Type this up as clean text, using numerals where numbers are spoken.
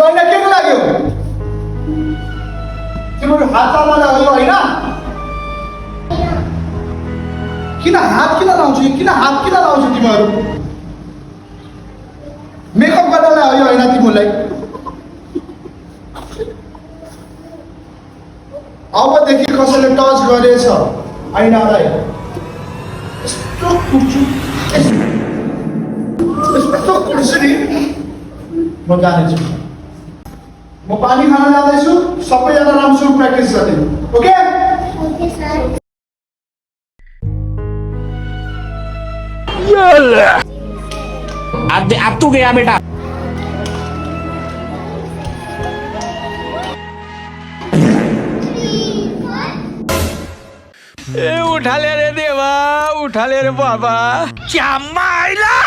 ऐना किन लाग्यो तिम्रो हातमा लगायो होइन किन हात किन लाउँछु तिमीहरू मेकअप गर्न लाग्यो होइन तिमीलाई अबदेखि कसैले टच गरेछ ऐनालाई यस्तो कुर्छु नि म जानेछु म पानी खान जाँदैछु सबैजना राम्रोसँग प्र्याक्टिस गर्ने ओके अब तू गया बेटा उठा ले रे देवा उठा ले रे बाबा क्या मायला